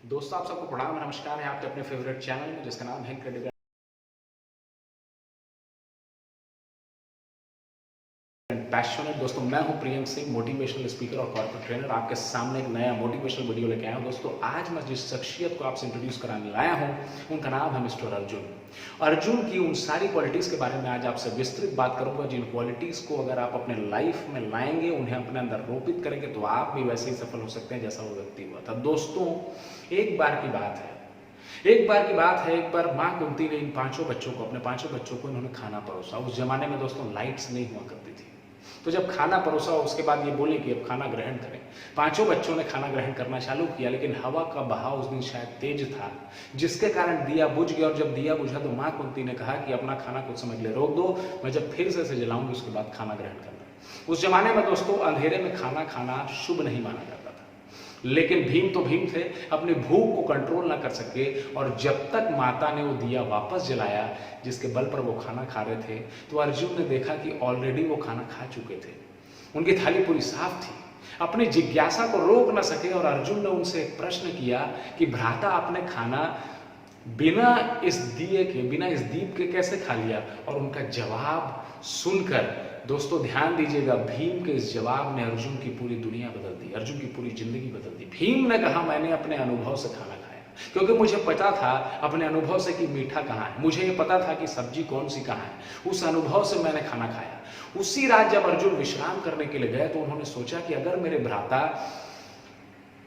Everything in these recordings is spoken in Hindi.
दोस्तों आप सबको प्रणाम नमस्कार है आपके अपने फेवरेट चैनल में जिसका नाम है क्रेडिबल पैशनेट। दोस्तों मैं हूं प्रियंक सिंह, मोटिवेशनल स्पीकर और कॉर्पोरेट ट्रेनर। आपके सामने एक नया मोटिवेशनल वीडियो लेके आया हूं। दोस्तों आज मैं जिस शख्सियत को आपसे इंट्रोड्यूस कराने लाया हूं उनका नाम है मिस्टर अर्जुन। अर्जुन की उन सारी क्वालिटीज के बारे में आज आपसे विस्तृत बात करूंगा जिन क्वालिटीज को अगर आप अपने लाइफ में लाएंगे, उन्हें अपने अंदर रोपित करेंगे तो आप भी वैसे ही सफल हो सकते हैं जैसा वो व्यक्ति हुआ था। दोस्तों एक बार की बात है, एक बार माँ कुंती ने इन पांचों बच्चों को, अपने पांचों बच्चों को इन्होंने खाना परोसा। उस जमाने में दोस्तों लाइट्स नहीं हुआ करती थी, तो जब खाना परोसा उसके बाद ये बोले कि अब खाना ग्रहण करें। पांचों बच्चों ने खाना ग्रहण करना चालू किया, लेकिन हवा का बहाव उस दिन शायद तेज था जिसके कारण दिया बुझ गया। और जब दिया बुझा तो माँ कुंती ने कहा कि अपना खाना कुछ समय के लिए रोक दो, मैं जब फिर से जलाऊंगी उसके बाद खाना ग्रहण करना। उस जमाने में दोस्तों अंधेरे में खाना खाना शुभ नहीं माना जाता था, लेकिन भीम तो भीम थे, अपनी भूख को कंट्रोल ना कर सके। और जब तक माता ने वो दिया वापस जलाया जिसके बल पर वो खाना खा रहे थे, तो अर्जुन ने देखा कि ऑलरेडी वो खाना खा चुके थे। उनकी थाली पूरी साफ थी। अपनी जिज्ञासा को रोक ना सके और अर्जुन ने उनसे एक प्रश्न किया कि भ्राता आपने खाना बिना इस दीप के कैसे खा लिया? और उनका जवाब सुनकर दोस्तों ध्यान दीजिएगा, भीम के इस जवाब ने अर्जुन की पूरी दुनिया बदल दी, अर्जुन की पूरी जिंदगी बदल दी। भीम ने कहा मैंने अपने अनुभव से खाना खाया, क्योंकि मुझे पता था अपने अनुभव से कि मीठा कहाँ है, मुझे ये पता था कि सब्जी कौन सी कहाँ है। उस अनुभव से मैंने खाना खाया। उसी रात जब अर्जुन विश्राम करने के लिए गए तो उन्होंने सोचा कि अगर मेरे भ्राता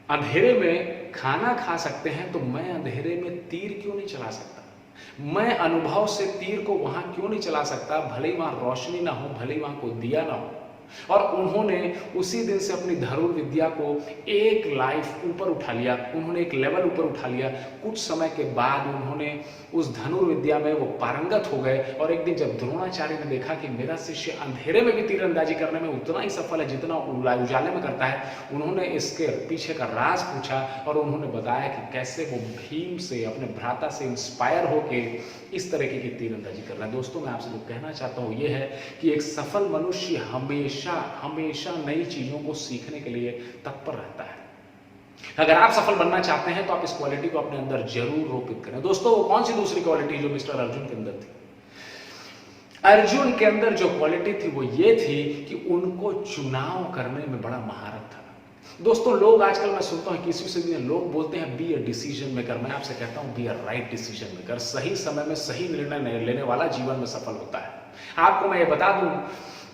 अंधेरे में खाना खा सकते हैं तो मैं अंधेरे में तीर क्यों नहीं चला सकता? मैं अनुभव से तीर को वहां क्यों नहीं चला सकता? भले ही वहां रोशनी ना हो, भले ही वहां कोई दिया ना हो। और उन्होंने उसी दिन से अपनी धनुर्विद्या को एक लाइफ ऊपर उठा लिया, उन्होंने एक लेवल ऊपर उठा लिया। कुछ समय के बाद उन्होंने उस धनुर्विद्या में वो पारंगत हो गए। और एक दिन जब द्रोणाचार्य ने देखा कि मेरा शिष्य अंधेरे में भी तीरंदाजी करने में उतना ही सफल है जितना उजाले में करता है, उन्होंने इसके पीछे का राज पूछा और उन्होंने बताया कि कैसे वो भीम से, अपने भ्राता से इंस्पायर होके इस तरीके की तीरंदाजी कर रहा है। दोस्तों मैं आपसे जो कहना चाहता हूं ये है कि एक सफल मनुष्य हमेशा नई चीजों को सीखने के लिए तत्पर रहता है। अगर आप सफल बनना चाहते हैं तो आप इस क्वालिटी को अपने अंदर जरूर रोपित करें। दोस्तों वो कौन सी दूसरी क्वालिटी जो मिस्टर अर्जुन के अंदर थी? अर्जुन के अंदर जो क्वालिटी थी वो ये थी कि उनको चुनाव करने में बड़ा महारत था। दोस्तों लोग आजकल मैं सुनता हूं किसी से भी लोग बोलते हैं बी अ डिसीजन मेकर। मैं आपसे कहता हूं be a right decision maker. सही समय में सही निर्णय लेने वाला जीवन में सफल होता है। आपको मैं ये बता दूं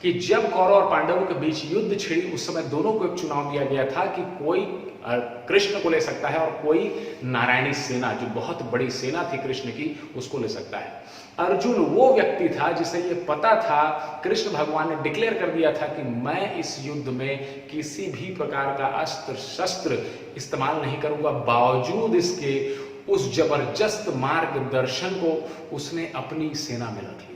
कि जब कौरव और पांडवों के बीच युद्ध छिड़ी उस समय दोनों को एक चुनाव दिया गया था कि कोई कृष्ण को ले सकता है और कोई नारायणी सेना, जो बहुत बड़ी सेना थी कृष्ण की, उसको ले सकता है। अर्जुन वो व्यक्ति था जिसे ये पता था, कृष्ण भगवान ने डिक्लेयर कर दिया था कि मैं इस युद्ध में किसी भी प्रकार का अस्त्र शस्त्र इस्तेमाल नहीं करूंगा। बावजूद इसके उस जबरदस्त मार्गदर्शन को उसने अपनी सेना में रख लिया।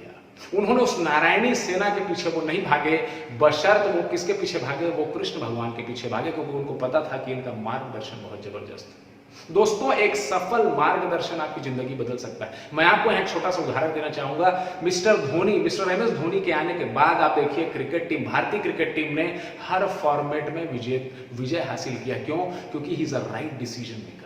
उन्होंने उस नारायणी सेना के पीछे वो नहीं भागे, बशर्त वो किसके पीछे भागे? वो कृष्ण भगवान के पीछे भागे, क्योंकि उनको पता था कि इनका मार्गदर्शन बहुत जबरदस्त है। दोस्तों एक सफल मार्गदर्शन आपकी जिंदगी बदल सकता है। मैं आपको एक छोटा सा उदाहरण देना चाहूंगा। मिस्टर एम एस धोनी के आने के बाद आप देखिए क्रिकेट टीम, भारतीय क्रिकेट टीम ने हर फॉर्मेट में विजय हासिल किया। क्यों? क्योंकि he is a right decision maker.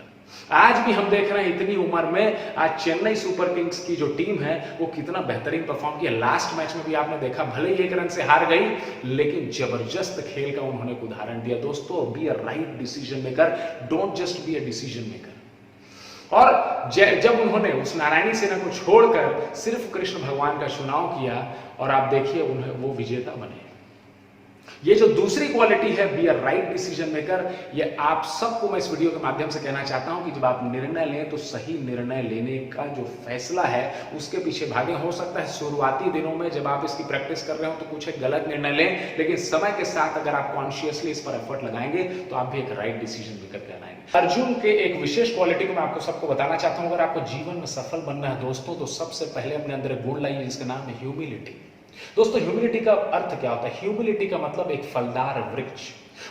आज भी हम देख रहे हैं इतनी उम्र में आज चेन्नई सुपर किंग्स की जो टीम है वो कितना बेहतरीन परफॉर्म किया। लास्ट मैच में भी आपने देखा, भले ही 1 रन से हार गई, लेकिन जबरदस्त खेल का उन्होंने एक उदाहरण दिया। दोस्तों be a right decision maker, don't just be a decision maker. और जब उन्होंने उस नारायणी सेना को छोड़कर सिर्फ कृष्ण भगवान का चुनाव किया और आप देखिए उन्हें वो विजेता बने। ये जो दूसरी क्वालिटी है be a right decision maker, ये आप सबको मैं इस वीडियो के माध्यम से कहना चाहता हूं कि जब आप निर्णय लें तो सही निर्णय लेने का जो फैसला है उसके पीछे भागे। हो सकता है शुरुआती दिनों में जब आप इसकी प्रैक्टिस कर रहे हो तो कुछ एक गलत निर्णय लें, लेकिन समय के साथ अगर आप कॉन्शियसली इस पर एफर्ट लगाएंगे तो आप भी एक राइट डिसीजन मेकर कहलाएंगे। अर्जुन के एक विशेष क्वालिटी को मैं आपको सबको बताना चाहता हूं। अगर आपको जीवन में सफल बनना है दोस्तों, तो सबसे पहले अपने अंदर एक गुण लाइए जिसका नाम है ह्यूमिलिटी। दोस्तों ह्यूमिलिटी का अर्थ क्या होता है? ह्यूमिलिटी का मतलब एक फलदार वृक्ष,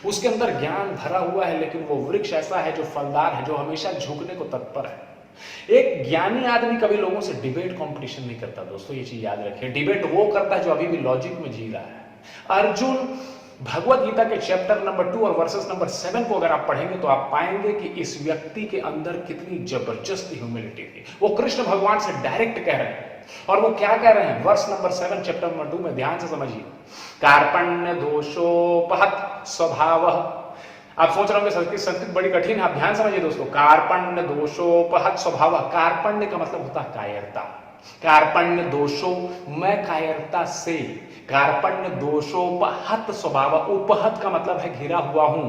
उसके अंदर ज्ञान भरा हुआ है, लेकिन वो वृक्ष ऐसा है जो फलदार है, जो हमेशा झुकने को तत्पर है। एक ज्ञानी आदमी कभी लोगों से डिबेट कंपटीशन नहीं करता। दोस्तों ये चीज याद रखिए, डिबेट वो करता है जो अभी भी लॉजिक में जी रहा है। अर्जुन भगवत गीता के चैप्टर नंबर 2 और वर्सेस नंबर 7 को अगर आप पढ़ेंगे तो आप पाएंगे कि इस व्यक्ति के अंदर कितनी जबरदस्त ह्यूमिलिटी थी। वो कृष्ण भगवान से डायरेक्ट कह रहे हैं और वो क्या कह रहे हैं, वर्स नंबर 7 चैप्टर नंबर 2 में ध्यान से समझिए। कार्पण्य दोषोपहत स्वभाव। आप सोच रहे होंगे संस्कृत बड़ी कठिन है, आप ध्यान समझिए दोस्तों। कार्पण्य दोषोपहत स्वभाव, कार्पण्य का मतलब होता है कायरता। कार्पण्य दोषो, मैं कायरता से, कार्पण्य दोषोपहत स्वभाव, उपहत का मतलब है घिरा हुआ हूं,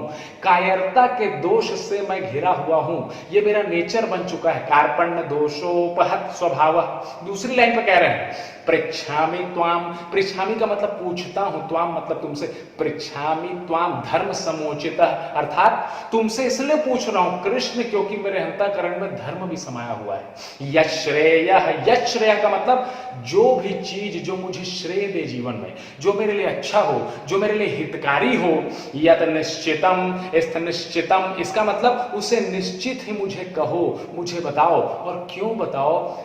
कायरता के दोष से मैं घिरा हुआ हूं, ये मेरा नेचर बन चुका है। कार्पण्य दोषोपहत स्वभाव। दूसरी लाइन पर कह रहे हैं पृच्छामि त्वाम, पृच्छामि का मतलब पूछता हूं, त्वाम मतलब तुमसे, पृच्छामि त्वाम धर्म समोचितः, अर्थात तुमसे इसलिए पूछ रहा हूं कृष्ण क्योंकि मेरे अंतःकरण में धर्म भी समाया हुआ है। यश्रेयः, यश्रेयः का मतलब जो भी चीज जो मुझे श्रेय दे जीवन में, जो मेरे लिए अच्छा हो, जो मेरे लिए हितकारी हो, यत निश्चितम, इस निश्चितम, इसका मतलब उसे निश्चित ही मुझे कहो, मुझे बताओ। और क्यों बताओ,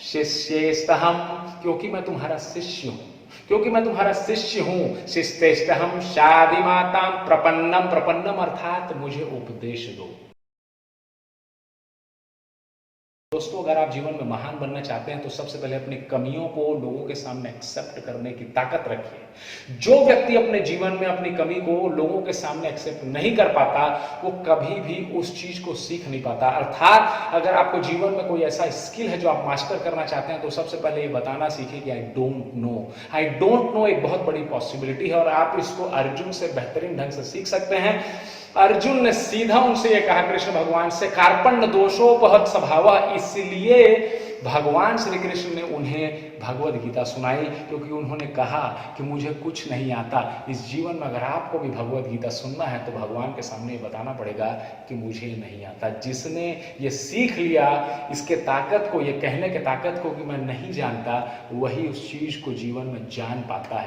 शिष्येस्तहम, क्योंकि मैं तुम्हारा शिष्य हूं, क्योंकि मैं तुम्हारा शिष्य हूं। शिष्येस्तहम शादी माता प्रपन्नम, प्रपन्नम अर्थात मुझे उपदेश दो। दोस्तों अगर आप जीवन में महान बनना चाहते हैं तो सबसे पहले अपनी कमियों को लोगों के सामने एक्सेप्ट करने की ताकत रखिए। जो व्यक्ति अपने जीवन में अपनी कमी को लोगों के सामने एक्सेप्ट नहीं कर पाता वो कभी भी उस चीज को सीख नहीं पाता। अर्थात अगर आपको जीवन में कोई ऐसा स्किल है जो आप मास्टर करना चाहते हैं तो सबसे पहले ये बताना सीखिए कि I don't know. I don't know एक बहुत बड़ी पॉसिबिलिटी है और आप इसको अर्जुन से बेहतरीन ढंग से सीख सकते हैं। अर्जुन ने सीधा उनसे यह कहा कृष्ण भगवान से, कार्पण्य दोषोपहत स्वभाव, इसलिए भगवान श्री कृष्ण ने उन्हें भगवद गीता सुनाई क्योंकि उन्होंने कहा कि मुझे कुछ नहीं आता। इस जीवन में अगर आपको भी भगवद गीता सुनना है तो भगवान के सामने बताना पड़ेगा कि मुझे नहीं आता। जिसने ये सीख लिया इसके ताकत को, ये कहने के ताकत को कि मैं नहीं जानता, वही उस चीज को जीवन में जान पाता है।